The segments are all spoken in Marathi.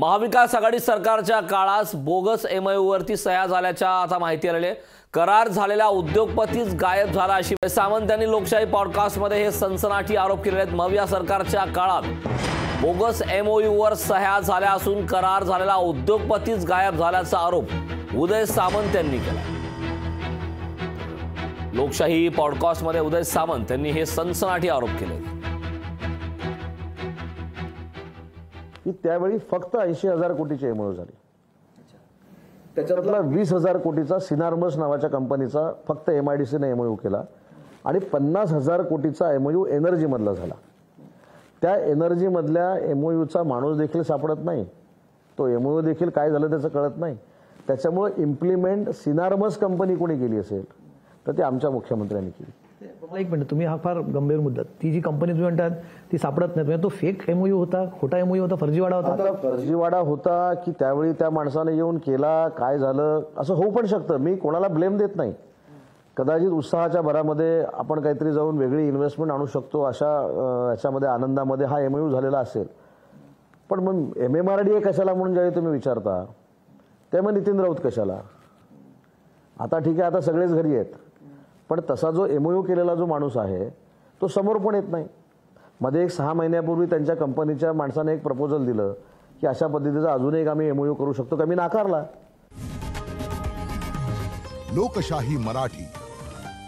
महाविकास आघाडी सरकारच्या काळात बोगस एमओयूवरती सह्या झाल्याच्या आता माहिती आलेली करार झालेला उद्योगपतीच गायब झाला अशी सामंत यांनी लोकशाही पॉडकास्टमध्ये हे सनसनाटी आरोप केले आहेत। मविया सरकारच्या काळात बोगस एमओयूवर सह्या झाल्या असून करार झालेला उद्योगपतीच गायब झाल्याचा आरोप उदय सामंत यांनी केला। लोकशाही पॉडकास्टमध्ये उदय सामंत यांनी हे सनसनाटी आरोप केले की त्यावेळी फक्त 80,000 कोटीचे एमओयू झाले। त्याच्यातला 20,000 कोटीचा सिनार्मस नावाच्या कंपनीचा फक्त एमआयडीसीने एमओयू केला आणि 50,000 कोटीचा एमओयू एनर्जी मधला झाला। त्या एनर्जी मधल्या एमओयूचा माणूस देखील सापडत नाही, तो एमओयू देखील काय झालं त्याचं कळत नाही। त्याच्यामुळे इम्प्लिमेंट सिनार्मस कंपनी कोणी केली असेल तर ते आमच्या मुख्यमंत्र्यांनी केली। एक मिनिट, तुम्ही हा फार गंभीर मुद्दा, ती जी कंपनी तुम्ही म्हणतात ती सापडत नाही, तो फेक एमओयू होता, खोटा एमओयू होता, फर्जीवाडा होता? आता फर्जीवाडा होता की त्यावेळी त्या माणसाने येऊन केला, काय झालं असं होऊ पण शकतं। मी कोणाला ब्लेम देत नाही, कदाचित उत्साहाच्या भरामध्ये आपण काहीतरी जाऊन वेगळी इन्व्हेस्टमेंट आणू शकतो अशा याच्यामध्ये आनंदामध्ये हा एमओयू झालेला असेल। पण मग MMRDA कशाला म्हणून ज्यावेळी तुम्ही विचारता त्यामुळे नितीन राऊत कशाला? आता ठीक आहे, आता सगळेच घरी आहेत, पण तसा जो एमओयू केलेला जो माणूस आहे तो समोर पण येत नाही। मध्ये एक 6 महिन्यापूर्वी त्यांच्या कंपनीच्या माणसाने एक प्रपोजल दिलं की अशा पद्धतीचा अजून एक आम्ही एमओयू करू शकतो, का मी नाकारला। लोकशाही मराठी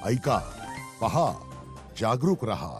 ऐका, पहा, जागरूक रहा।